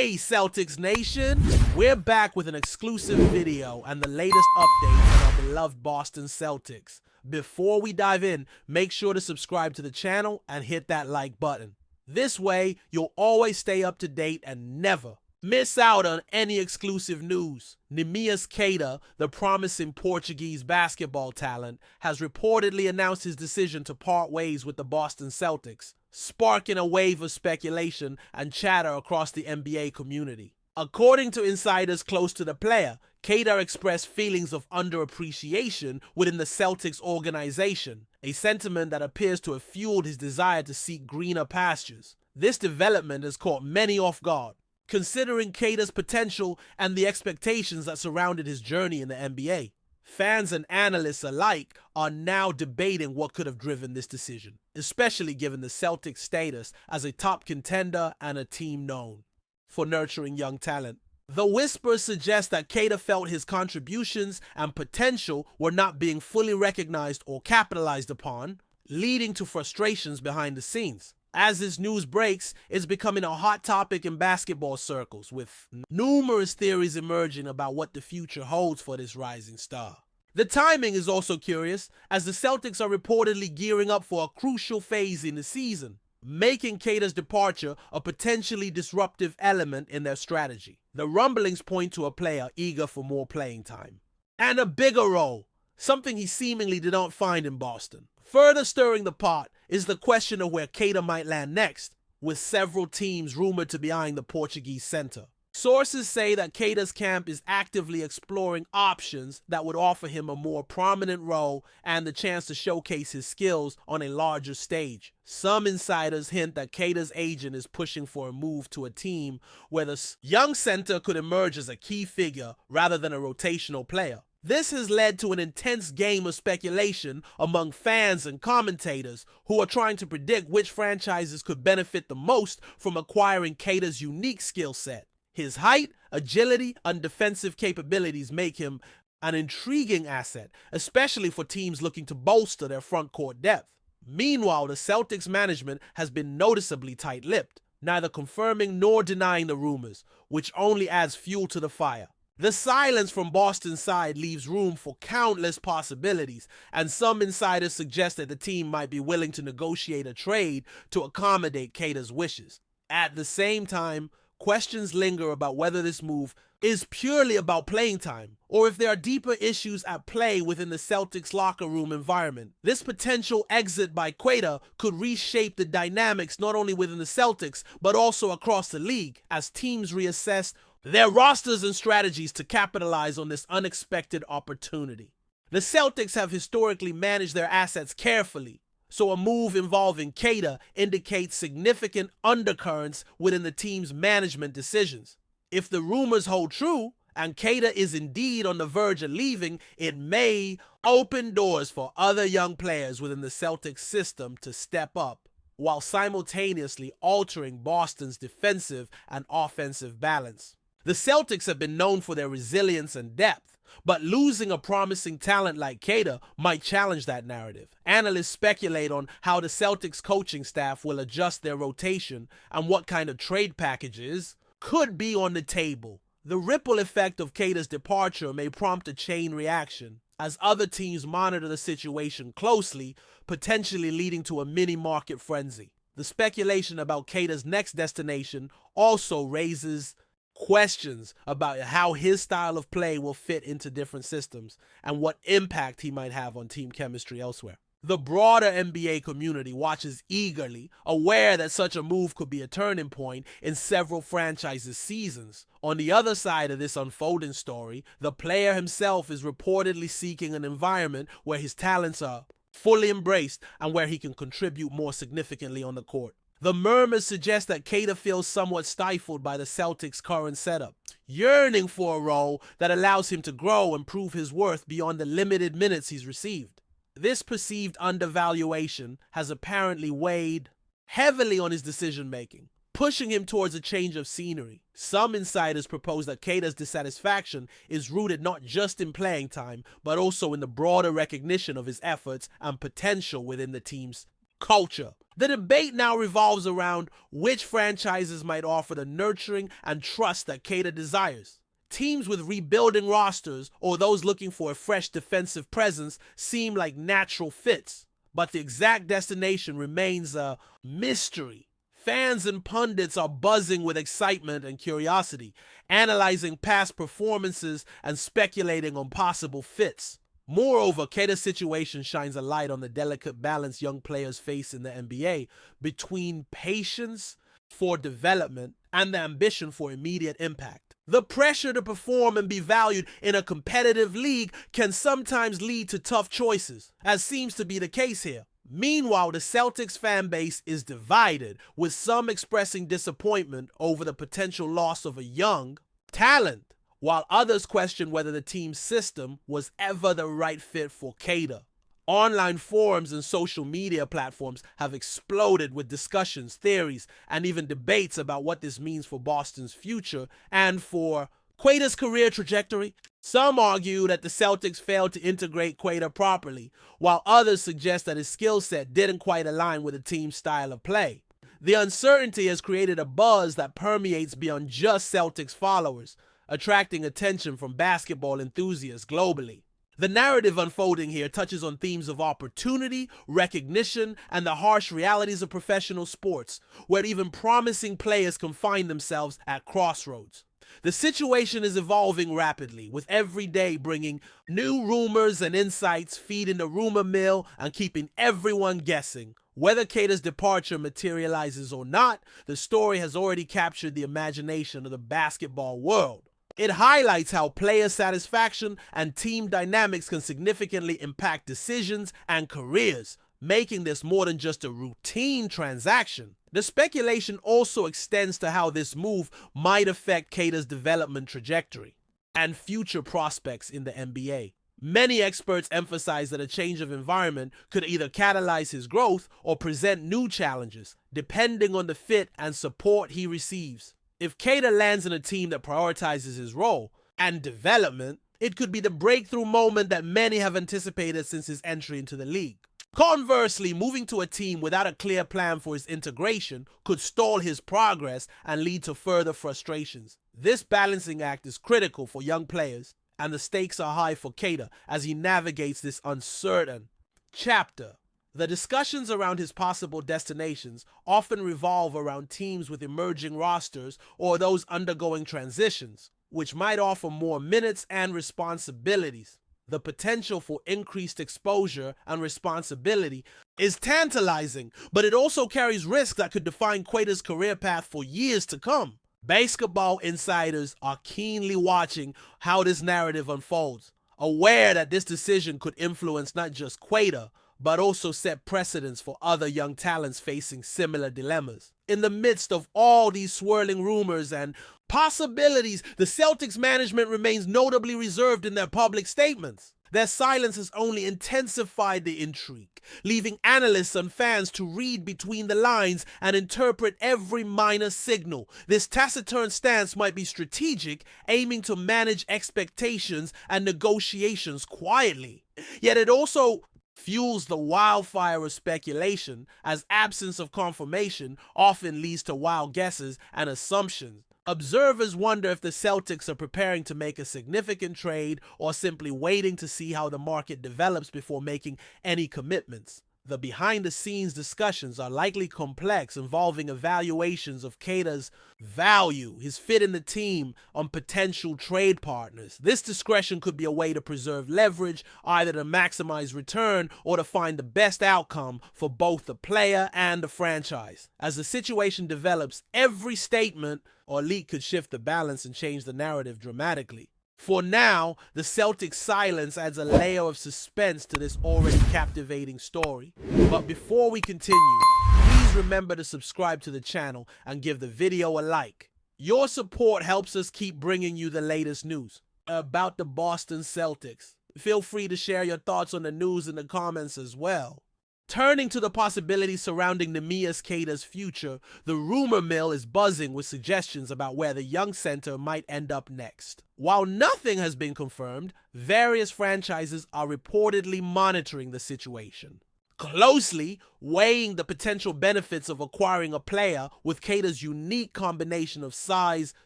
Hey Celtics Nation, we're back with an exclusive video and the latest updates on our beloved Boston Celtics. Before we dive in, make sure to subscribe to the channel and hit that like button. This way, you'll always stay up to date and never miss out on any exclusive news. NEEMIAS QUETA, the promising Portuguese basketball talent, has reportedly announced his decision to part ways with the Boston Celtics, sparking a wave of speculation and chatter across the NBA community. According to insiders close to the player, QUETA expressed feelings of underappreciation within the Celtics organization, a sentiment that appears to have fueled his desire to seek greener pastures. This development has caught many off guard, considering QUETA's potential and the expectations that surrounded his journey in the NBA. Fans and analysts alike are now debating what could have driven this decision, especially given the Celtics' status as a top contender and a team known for nurturing young talent. The whispers suggest that QUETA felt his contributions and potential were not being fully recognized or capitalized upon, leading to frustrations behind the scenes. As this news breaks, it's becoming a hot topic in basketball circles, with numerous theories emerging about what the future holds for this rising star. The timing is also curious, as the Celtics are reportedly gearing up for a crucial phase in the season, making QUETA's departure a potentially disruptive element in their strategy. The rumblings point to a player eager for more playing time and a bigger role, something he seemingly did not find in Boston. Further stirring the pot is the question of where QUETA might land next, with several teams rumored to be eyeing the Portuguese center. Sources say that QUETA's camp is actively exploring options that would offer him a more prominent role and the chance to showcase his skills on a larger stage. Some insiders hint that QUETA's agent is pushing for a move to a team where the young center could emerge as a key figure rather than a rotational player. This has led to an intense game of speculation among fans and commentators who are trying to predict which franchises could benefit the most from acquiring QUETA's unique skill set. His height, agility, and defensive capabilities make him an intriguing asset, especially for teams looking to bolster their front court depth. Meanwhile, the Celtics management has been noticeably tight-lipped, neither confirming nor denying the rumors, which only adds fuel to the fire. The silence from Boston's side leaves room for countless possibilities, and some insiders suggest that the team might be willing to negotiate a trade to accommodate QUETA's wishes. At the same time, questions linger about whether this move is purely about playing time, or if there are deeper issues at play within the Celtics locker room environment. This potential exit by QUETA could reshape the dynamics not only within the Celtics, but also across the league, as teams reassess their rosters and strategies to capitalize on this unexpected opportunity. The Celtics have historically managed their assets carefully, so a move involving QUETA indicates significant undercurrents within the team's management decisions. If the rumors hold true, and QUETA is indeed on the verge of leaving, it may open doors for other young players within the Celtics system to step up, while simultaneously altering Boston's defensive and offensive balance. The Celtics have been known for their resilience and depth, but losing a promising talent like QUETA might challenge that narrative. Analysts speculate on how the Celtics coaching staff will adjust their rotation and what kind of trade packages could be on the table. The ripple effect of QUETA's departure may prompt a chain reaction, as other teams monitor the situation closely, potentially leading to a mini-market frenzy. The speculation about QUETA's next destination also raises questions about how his style of play will fit into different systems and what impact he might have on team chemistry elsewhere. The broader NBA community watches eagerly, aware that such a move could be a turning point in several franchises' seasons. On the other side of this unfolding story, the player himself is reportedly seeking an environment where his talents are fully embraced and where he can contribute more significantly on the court. The murmurs suggest that QUETA feels somewhat stifled by the Celtics' current setup, yearning for a role that allows him to grow and prove his worth beyond the limited minutes he's received. This perceived undervaluation has apparently weighed heavily on his decision-making, pushing him towards a change of scenery. Some insiders propose that QUETA's dissatisfaction is rooted not just in playing time, but also in the broader recognition of his efforts and potential within the team's culture. The debate now revolves around which franchises might offer the nurturing and trust that QUETA desires. Teams with rebuilding rosters or those looking for a fresh defensive presence seem like natural fits, but the exact destination remains a mystery. Fans and pundits are buzzing with excitement and curiosity, analyzing past performances and speculating on possible fits. Moreover, QUETA's situation shines a light on the delicate balance young players face in the NBA between patience for development and the ambition for immediate impact. The pressure to perform and be valued in a competitive league can sometimes lead to tough choices, as seems to be the case here. Meanwhile, the Celtics fan base is divided, with some expressing disappointment over the potential loss of a young talent, while others question whether the team's system was ever the right fit for QUETA. Online forums and social media platforms have exploded with discussions, theories, and even debates about what this means for Boston's future and for QUETA's career trajectory. Some argue that the Celtics failed to integrate QUETA properly, while others suggest that his skill set didn't quite align with the team's style of play. The uncertainty has created a buzz that permeates beyond just Celtics followers, attracting attention from basketball enthusiasts globally. The narrative unfolding here touches on themes of opportunity, recognition, and the harsh realities of professional sports, where even promising players can find themselves at crossroads. The situation is evolving rapidly, with every day bringing new rumors and insights, feeding the rumor mill and keeping everyone guessing. Whether QUETA's departure materializes or not, the story has already captured the imagination of the basketball world. It highlights how player satisfaction and team dynamics can significantly impact decisions and careers, making this more than just a routine transaction. The speculation also extends to how this move might affect QUETA's development trajectory and future prospects in the NBA. Many experts emphasize that a change of environment could either catalyze his growth or present new challenges, depending on the fit and support he receives. If QUETA lands in a team that prioritizes his role and development, it could be the breakthrough moment that many have anticipated since his entry into the league. Conversely, moving to a team without a clear plan for his integration could stall his progress and lead to further frustrations. This balancing act is critical for young players, and the stakes are high for QUETA as he navigates this uncertain chapter. The discussions around his possible destinations often revolve around teams with emerging rosters or those undergoing transitions, which might offer more minutes and responsibilities. The potential for increased exposure and responsibility is tantalizing, but it also carries risks that could define QUETA's career path for years to come. Basketball insiders are keenly watching how this narrative unfolds, aware that this decision could influence not just QUETA, but also set precedents for other young talents facing similar dilemmas. In the midst of all these swirling rumors and possibilities, the Celtics management remains notably reserved in their public statements. Their silence has only intensified the intrigue, leaving analysts and fans to read between the lines and interpret every minor signal. This taciturn stance might be strategic, aiming to manage expectations and negotiations quietly. Yet it also fuels the wildfire of speculation, as absence of confirmation often leads to wild guesses and assumptions. Observers wonder if the Celtics are preparing to make a significant trade or simply waiting to see how the market develops before making any commitments. The behind-the-scenes discussions are likely complex, involving evaluations of QUETA's value, his fit in the team, on potential trade partners. This discretion could be a way to preserve leverage, either to maximize return or to find the best outcome for both the player and the franchise. As the situation develops, every statement or leak could shift the balance and change the narrative dramatically. For now, the Celtics' silence adds a layer of suspense to this already captivating story. But before we continue, please remember to subscribe to the channel and give the video a like. Your support helps us keep bringing you the latest news about the Boston Celtics. Feel free to share your thoughts on the news in the comments as well. Turning to the possibilities surrounding NEEMIAS QUETA's future, the rumor mill is buzzing with suggestions about where the young center might end up next. While nothing has been confirmed, various franchises are reportedly monitoring the situation. closely, weighing the potential benefits of acquiring a player with QUETA's unique combination of size,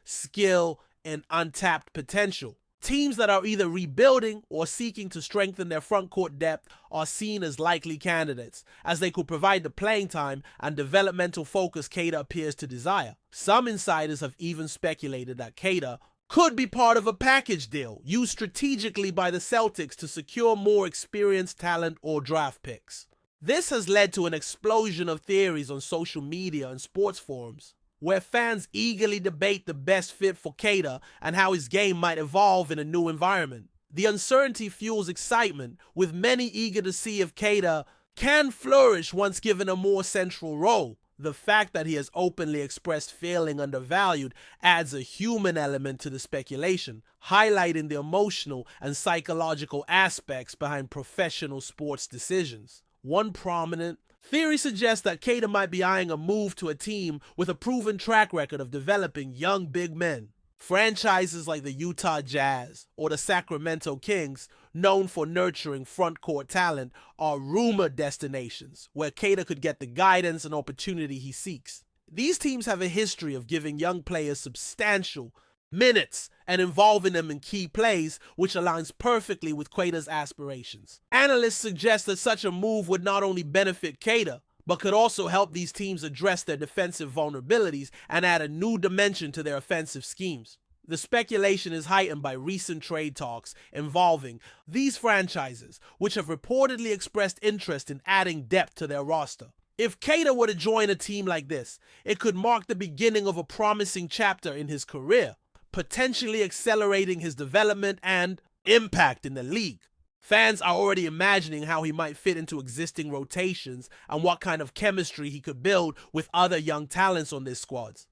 skill, and untapped potential. Teams that are either rebuilding or seeking to strengthen their front court depth are seen as likely candidates, as they could provide the playing time and developmental focus QUETA appears to desire. Some insiders have even speculated that QUETA could be part of a package deal used strategically by the Celtics to secure more experienced talent or draft picks. This has led to an explosion of theories on social media and sports forums, where fans eagerly debate the best fit for QUETA and how his game might evolve in a new environment. The uncertainty fuels excitement, with many eager to see if QUETA can flourish once given a more central role. The fact that he has openly expressed feeling undervalued adds a human element to the speculation, highlighting the emotional and psychological aspects behind professional sports decisions. One prominent theory suggests that QUETA might be eyeing a move to a team with a proven track record of developing young big men. Franchises like the Utah Jazz or the Sacramento Kings, known for nurturing front court talent, are rumored destinations where QUETA could get the guidance and opportunity he seeks. These teams have a history of giving young players substantial minutes and involving them in key plays, which aligns perfectly with QUETA's aspirations. Analysts suggest that such a move would not only benefit QUETA, but could also help these teams address their defensive vulnerabilities and add a new dimension to their offensive schemes. The speculation is heightened by recent trade talks involving these franchises, which have reportedly expressed interest in adding depth to their roster. If QUETA were to join a team like this, it could mark the beginning of a promising chapter in his career, potentially accelerating his development and impact in the league. Fans are already imagining how he might fit into existing rotations and what kind of chemistry he could build with other young talents on their squads.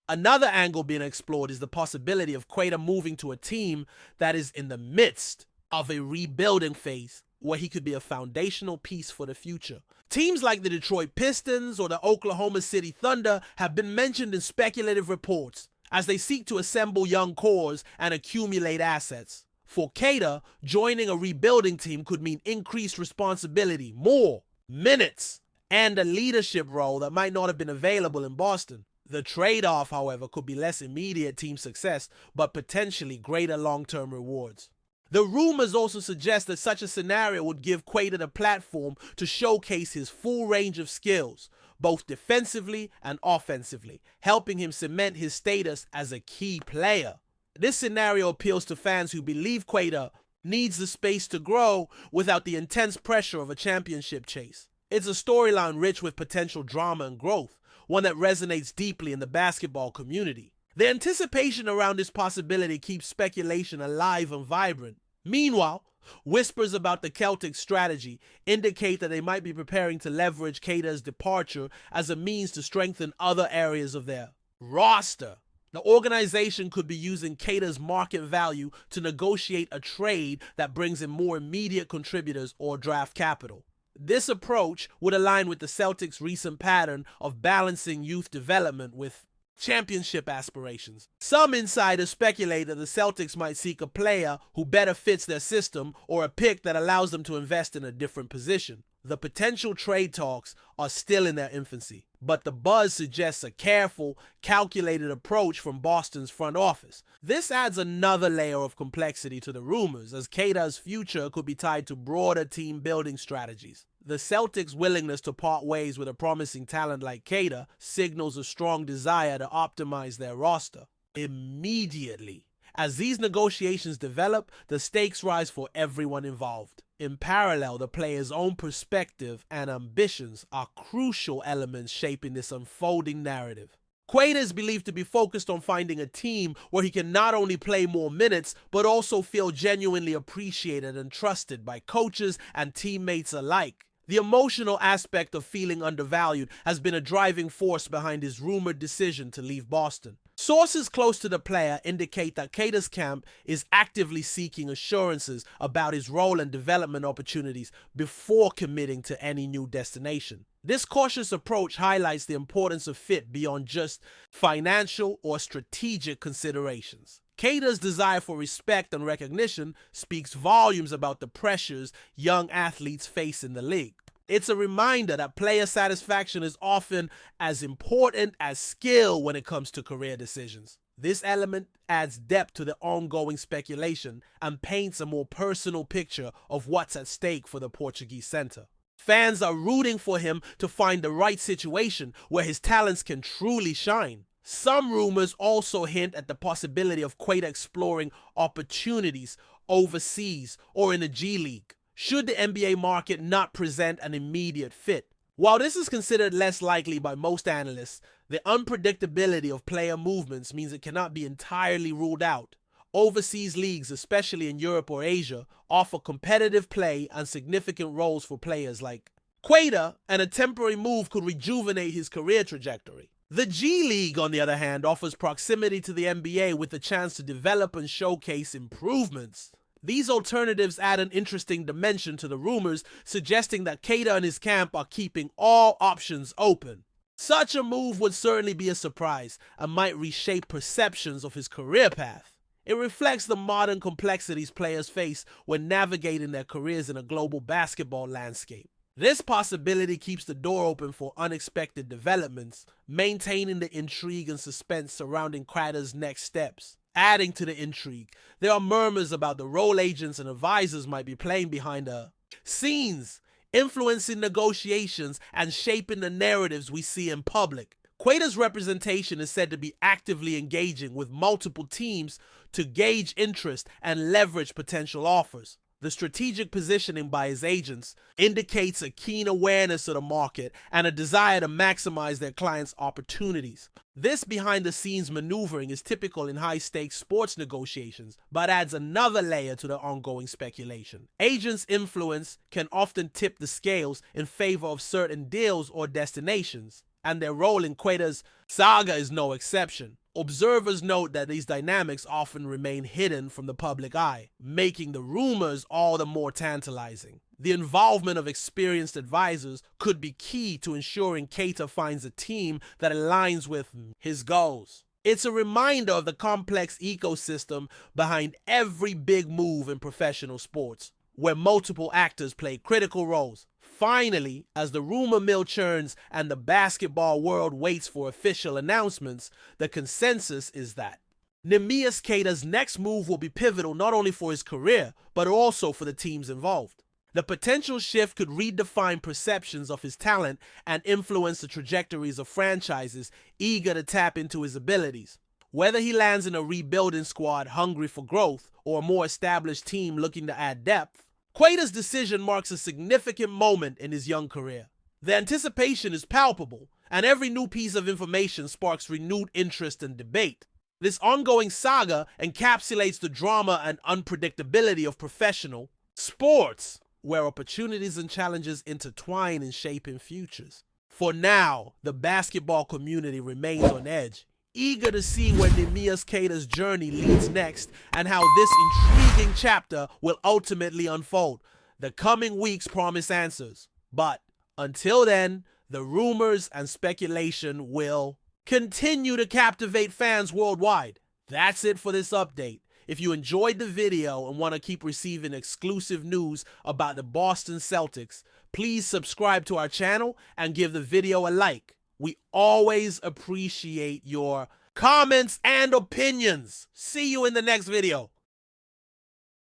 Another angle being explored is the possibility of QUETA moving to a team that is in the midst of a rebuilding phase, where he could be a foundational piece for the future. Teams like the Detroit Pistons or the Oklahoma City Thunder have been mentioned in speculative reports as they seek to assemble young cores and accumulate assets. For QUETA, joining a rebuilding team could mean increased responsibility, more minutes, and a leadership role that might not have been available in Boston. The trade-off, however, could be less immediate team success, but potentially greater long-term rewards. The rumors also suggest that such a scenario would give QUETA the platform to showcase his full range of skills, both defensively and offensively, helping him cement his status as a key player. This scenario appeals to fans who believe QUETA needs the space to grow without the intense pressure of a championship chase. It's a storyline rich with potential drama and growth, one that resonates deeply in the basketball community. The anticipation around this possibility keeps speculation alive and vibrant. Meanwhile, whispers about the Celtics' strategy indicate that they might be preparing to leverage QUETA's departure as a means to strengthen other areas of their roster. The organization could be using QUETA's market value to negotiate a trade that brings in more immediate contributors or draft capital. This approach would align with the Celtics' recent pattern of balancing youth development with championship aspirations. Some insiders speculate that the Celtics might seek a player who better fits their system or a pick that allows them to invest in a different position. The potential trade talks are still in their infancy, but the buzz suggests a careful, calculated approach from Boston's front office. This adds another layer of complexity to the rumors, as QUETA's future could be tied to broader team-building strategies. The Celtics' willingness to part ways with a promising talent like QUETA signals a strong desire to optimize their roster immediately. As these negotiations develop, the stakes rise for everyone involved. In parallel, the player's own perspective and ambitions are crucial elements shaping this unfolding narrative. QUETA is believed to be focused on finding a team where he can not only play more minutes, but also feel genuinely appreciated and trusted by coaches and teammates alike. The emotional aspect of feeling undervalued has been a driving force behind his rumored decision to leave Boston. Sources close to the player indicate that QUETA's camp is actively seeking assurances about his role and development opportunities before committing to any new destination. This cautious approach highlights the importance of fit beyond just financial or strategic considerations. QUETA's desire for respect and recognition speaks volumes about the pressures young athletes face in the league. It's a reminder that player satisfaction is often as important as skill when it comes to career decisions. This element adds depth to the ongoing speculation and paints a more personal picture of what's at stake for the Portuguese center. Fans are rooting for him to find the right situation where his talents can truly shine. Some rumors also hint at the possibility of QUETA exploring opportunities overseas or in the G League, should the NBA market not present an immediate fit. While this is considered less likely by most analysts, the unpredictability of player movements means it cannot be entirely ruled out. Overseas leagues, especially in Europe or Asia, offer competitive play and significant roles for players like QUETA, and a temporary move could rejuvenate his career trajectory. The G League, on the other hand, offers proximity to the NBA with the chance to develop and showcase improvements. These alternatives add an interesting dimension to the rumors, suggesting that QUETA and his camp are keeping all options open. Such a move would certainly be a surprise and might reshape perceptions of his career path. It reflects the modern complexities players face when navigating their careers in a global basketball landscape. This possibility keeps the door open for unexpected developments, maintaining the intrigue and suspense surrounding QUETA's next steps. Adding to the intrigue, there are murmurs about the role agents and advisors might be playing behind the scenes, influencing negotiations and shaping the narratives we see in public. QUETA's representation is said to be actively engaging with multiple teams to gauge interest and leverage potential offers. The strategic positioning by his agents indicates a keen awareness of the market and a desire to maximize their clients' opportunities. This behind-the-scenes maneuvering is typical in high-stakes sports negotiations, but adds another layer to the ongoing speculation. Agents' influence can often tip the scales in favor of certain deals or destinations, and their role in QUETA's saga is no exception. Observers note that these dynamics often remain hidden from the public eye, making the rumors all the more tantalizing. The involvement of experienced advisors could be key to ensuring QUETA finds a team that aligns with his goals. It's a reminder of the complex ecosystem behind every big move in professional sports, where multiple actors play critical roles. Finally, as the rumor mill churns and the basketball world waits for official announcements, the consensus is that NEEMIAS' next move will be pivotal not only for his career, but also for the teams involved. The potential shift could redefine perceptions of his talent and influence the trajectories of franchises eager to tap into his abilities. Whether he lands in a rebuilding squad hungry for growth or a more established team looking to add depth, QUETA's decision marks a significant moment in his young career. The anticipation is palpable, and every new piece of information sparks renewed interest and debate. This ongoing saga encapsulates the drama and unpredictability of professional sports, where opportunities and challenges intertwine in shaping futures. For now, the basketball community remains on edge, eager to see where NEEMIAS' journey leads next and how this intriguing chapter will ultimately unfold. The coming weeks promise answers, but until then, the rumors and speculation will continue to captivate fans worldwide. That's it for this update. If you enjoyed the video and want to keep receiving exclusive news about the Boston Celtics, please subscribe to our channel and give the video a like. We always appreciate your comments and opinions. See you in the next video.